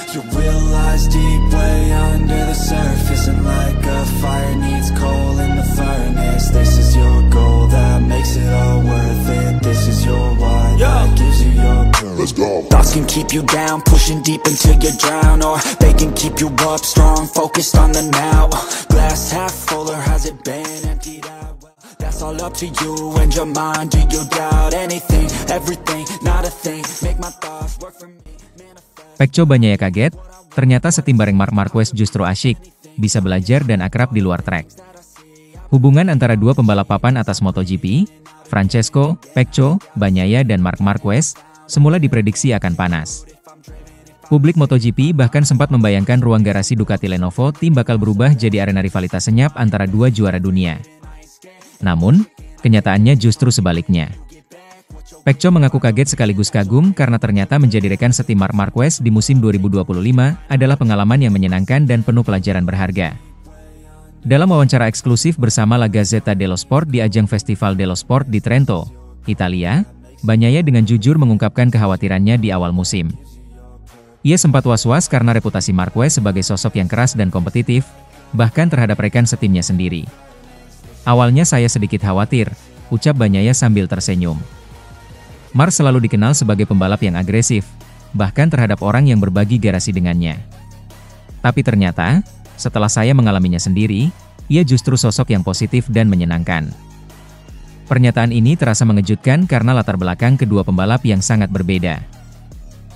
You realize deep way under the surface, and like a fire needs coal in the furnace. This is your goal that makes it all worth it. This is your why that gives you your purpose. Let's go. Thoughts can keep you down, pushing deep until you drown, or they can keep you up strong, focused on the now. Glass half full, or has it been emptied out? That's all up to you and your mind. Do you doubt anything, everything, not a thing? Make my thoughts work for me. Pecco Bagnaia kaget, ternyata setim bareng Marc Marquez justru asyik, bisa belajar dan akrab di luar trek. Hubungan antara dua pembalap papan atas MotoGP, Francesco, Pecco, Bagnaia dan Marc Marquez, semula diprediksi akan panas. Publik MotoGP bahkan sempat membayangkan ruang garasi Ducati Lenovo tim bakal berubah jadi arena rivalitas senyap antara dua juara dunia. Namun, kenyataannya justru sebaliknya. Pecco mengaku kaget sekaligus kagum karena ternyata menjadi rekan setim Marc Marquez di musim 2025 adalah pengalaman yang menyenangkan dan penuh pelajaran berharga. Dalam wawancara eksklusif bersama La Gazzetta dello Sport di ajang Festival dello Sport di Trento, Italia, Bagnaia dengan jujur mengungkapkan kekhawatirannya di awal musim. Ia sempat was-was karena reputasi Marquez sebagai sosok yang keras dan kompetitif, bahkan terhadap rekan setimnya sendiri. Awalnya saya sedikit khawatir, ucap Bagnaia sambil tersenyum. Marc selalu dikenal sebagai pembalap yang agresif, bahkan terhadap orang yang berbagi garasi dengannya. Tapi ternyata, setelah saya mengalaminya sendiri, ia justru sosok yang positif dan menyenangkan. Pernyataan ini terasa mengejutkan karena latar belakang kedua pembalap yang sangat berbeda.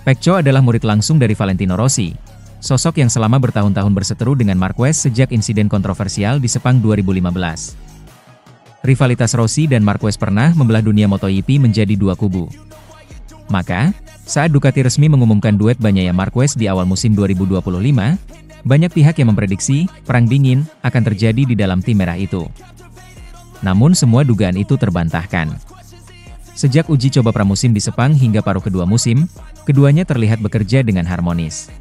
Pecco adalah murid langsung dari Valentino Rossi, sosok yang selama bertahun-tahun berseteru dengan Marquez sejak insiden kontroversial di Sepang 2015. Rivalitas Rossi dan Marquez pernah membelah dunia MotoGP menjadi dua kubu. Maka, saat Ducati resmi mengumumkan duet Bagnaia Marquez di awal musim 2025, banyak pihak yang memprediksi perang dingin akan terjadi di dalam tim merah itu. Namun semua dugaan itu terbantahkan. Sejak uji coba pramusim di Sepang hingga paruh kedua musim, keduanya terlihat bekerja dengan harmonis.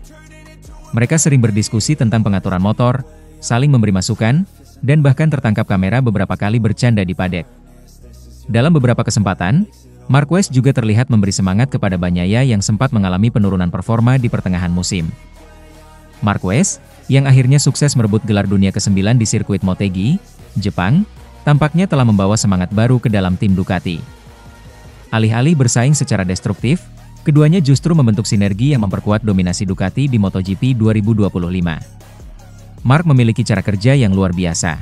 Mereka sering berdiskusi tentang pengaturan motor, saling memberi masukan, dan bahkan tertangkap kamera beberapa kali bercanda di paddock. Dalam beberapa kesempatan, Marquez juga terlihat memberi semangat kepada Bagnaia yang sempat mengalami penurunan performa di pertengahan musim. Marquez, yang akhirnya sukses merebut gelar dunia ke-9 di sirkuit Motegi, Jepang, tampaknya telah membawa semangat baru ke dalam tim Ducati. Alih-alih bersaing secara destruktif, keduanya justru membentuk sinergi yang memperkuat dominasi Ducati di MotoGP 2025. Marc memiliki cara kerja yang luar biasa.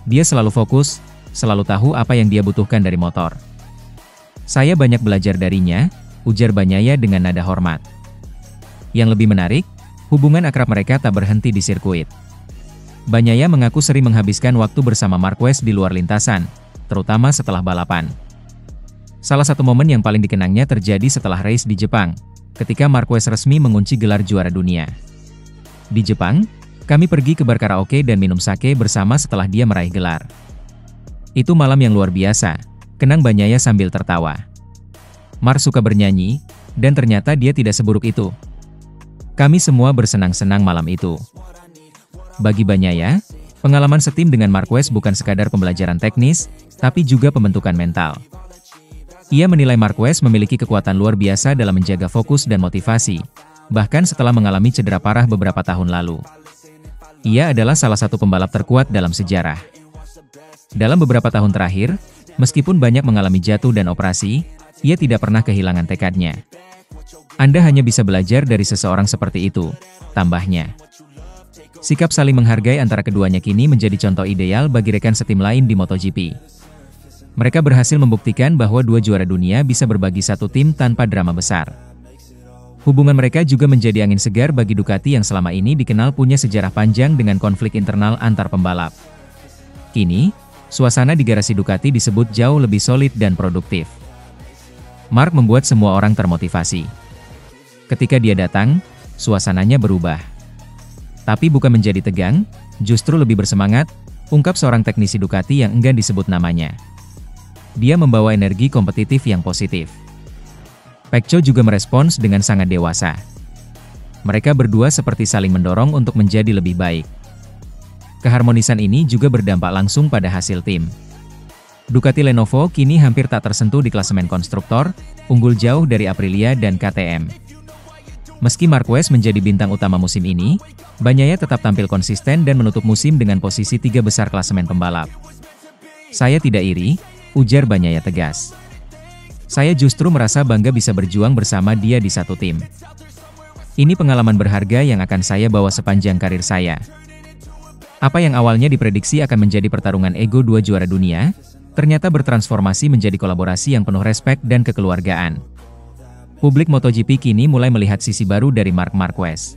Dia selalu fokus, selalu tahu apa yang dia butuhkan dari motor. Saya banyak belajar darinya, ujar Bagnaia dengan nada hormat. Yang lebih menarik, hubungan akrab mereka tak berhenti di sirkuit. Bagnaia mengaku sering menghabiskan waktu bersama Marquez di luar lintasan, terutama setelah balapan. Salah satu momen yang paling dikenangnya terjadi setelah race di Jepang, ketika Marquez resmi mengunci gelar juara dunia. Di Jepang, kami pergi ke bar karaoke dan minum sake bersama setelah dia meraih gelar. Itu malam yang luar biasa, kenang Bagnaia sambil tertawa. Marc suka bernyanyi, dan ternyata dia tidak seburuk itu. Kami semua bersenang-senang malam itu. Bagi Bagnaia, pengalaman setim dengan Marquez bukan sekadar pembelajaran teknis, tapi juga pembentukan mental. Ia menilai Marquez memiliki kekuatan luar biasa dalam menjaga fokus dan motivasi, bahkan setelah mengalami cedera parah beberapa tahun lalu. Ia adalah salah satu pembalap terkuat dalam sejarah. Dalam beberapa tahun terakhir, meskipun banyak mengalami jatuh dan operasi, ia tidak pernah kehilangan tekadnya. Anda hanya bisa belajar dari seseorang seperti itu, tambahnya. Sikap saling menghargai antara keduanya kini menjadi contoh ideal bagi rekan setim lain di MotoGP. Mereka berhasil membuktikan bahwa dua juara dunia bisa berbagi satu tim tanpa drama besar. Hubungan mereka juga menjadi angin segar bagi Ducati yang selama ini dikenal punya sejarah panjang dengan konflik internal antar pembalap. Kini, suasana di garasi Ducati disebut jauh lebih solid dan produktif. Marc membuat semua orang termotivasi. Ketika dia datang, suasananya berubah. Tapi bukan menjadi tegang, justru lebih bersemangat, ungkap seorang teknisi Ducati yang enggan disebut namanya. Dia membawa energi kompetitif yang positif. Pecco juga merespons dengan sangat dewasa. Mereka berdua seperti saling mendorong untuk menjadi lebih baik. Keharmonisan ini juga berdampak langsung pada hasil tim. Ducati Lenovo kini hampir tak tersentuh di klasemen konstruktor, unggul jauh dari Aprilia dan KTM. Meski Marquez menjadi bintang utama musim ini, Bagnaia tetap tampil konsisten dan menutup musim dengan posisi 3 besar klasemen pembalap. Saya tidak iri, ujar Bagnaia tegas. Saya justru merasa bangga bisa berjuang bersama dia di satu tim. Ini pengalaman berharga yang akan saya bawa sepanjang karir saya. Apa yang awalnya diprediksi akan menjadi pertarungan ego dua juara dunia, ternyata bertransformasi menjadi kolaborasi yang penuh respek dan kekeluargaan. Publik MotoGP kini mulai melihat sisi baru dari Marc Marquez.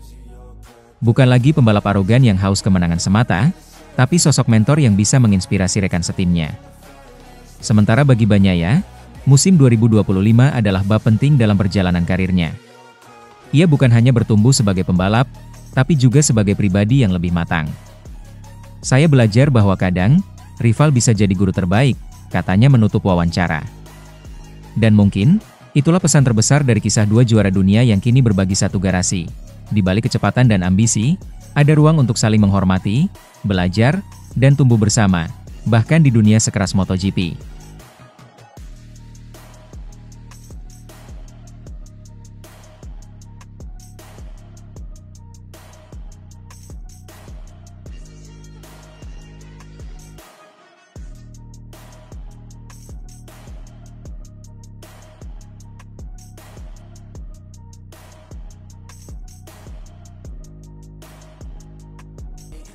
Bukan lagi pembalap arogan yang haus kemenangan semata, tapi sosok mentor yang bisa menginspirasi rekan setimnya. Sementara bagi Bagnaia, musim 2025 adalah bab penting dalam perjalanan karirnya. Ia bukan hanya bertumbuh sebagai pembalap, tapi juga sebagai pribadi yang lebih matang. Saya belajar bahwa kadang, rival bisa jadi guru terbaik, katanya menutup wawancara. Dan mungkin, itulah pesan terbesar dari kisah dua juara dunia yang kini berbagi satu garasi. Di balik kecepatan dan ambisi, ada ruang untuk saling menghormati, belajar, dan tumbuh bersama, bahkan di dunia sekeras MotoGP.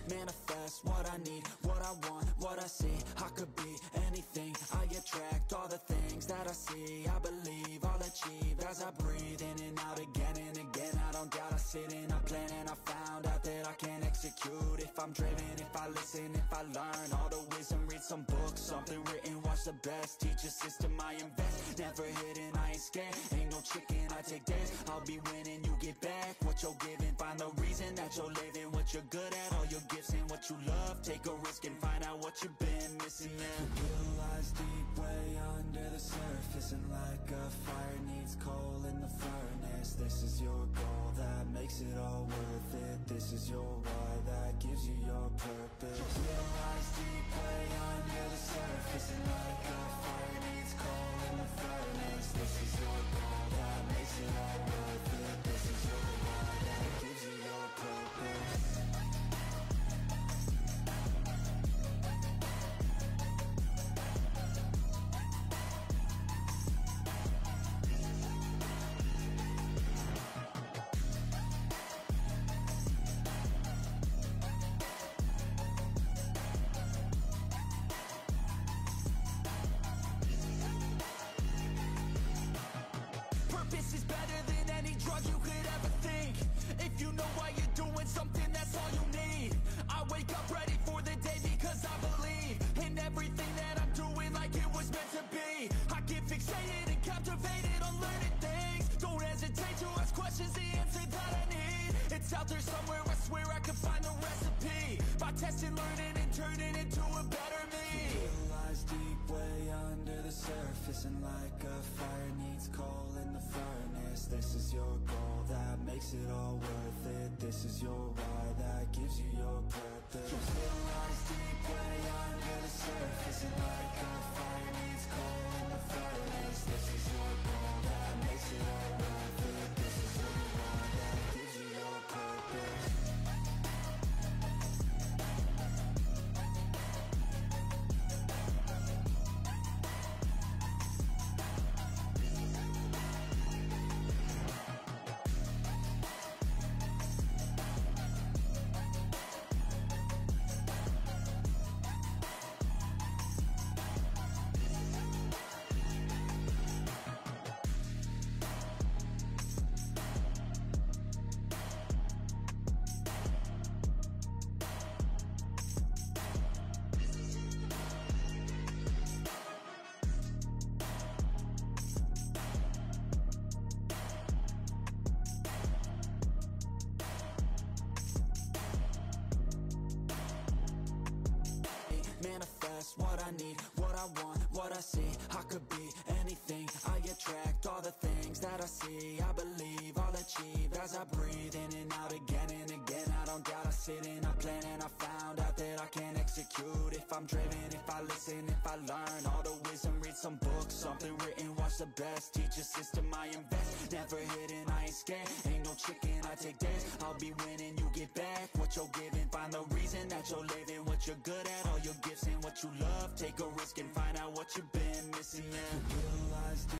Manifest what I need, what I want, what I see. I could be anything, I attract all the things that I see. I believe I'll achieve as I breathe in and out again and again. I don't doubt, I sit and I plan and I found out that I can execute. If I'm driven, if I listen, if I learn all the wisdom, read some books, something written, watch the best. Teach a system I invest, never hidden, I ain't scared. Ain't no chicken, I take dares. I'll be winning, you get back what you're giving. Find the reason that you're living, what you're good at, all your gifts and what you love. Take a risk and find out what you've been missing. The real lies deep way under the surface, and like a fire needs coal in the furnace. This is your goal that makes it all worth it. This is your why that gives you your purpose. The real lies deep way under the surface, and like a fire needs coal in the furnace. This is your goal that makes it all worth it. This is your why that gives you your purpose. Purpose is better than any drug you could ever think. If you know why you're doing something, that's all you need. I wake up ready for the day because I believe in everything that I'm doing like it was meant to be. I get fixated and captivated on learning things. Don't hesitate to ask questions, the answer that I need. It's out there somewhere, I swear I can find the recipe. By testing, learning, and turning into a better me. The real lies deep way under the surface, and like a fire needs coal in the furnace. This is your goal that makes it all worth it. This is your why that gives you your purpose. The real lies deep way under the surface, and like a fire needs coal in the furnace. This is your goal that makes it all worth it. This is your why that gives you your purpose. Manifest what I need, what I want, what I see. I could be anything, I attract all the things that I see. I believe I'll achieve as I breathe in and out again and again. I don't doubt, I sit and I plan and I found out that I can execute. If I'm driven, if I listen, if I learn all the and read some books, something written, watch the best. Teach a system, I invest, never hidden, I ain't scared. Ain't no chicken, I take dares. I'll be winning, you get back what you're giving. Find the reason that you're living, what you're good at, all your gifts and what you love. Take a risk and find out what you've been missing, yeah. You realize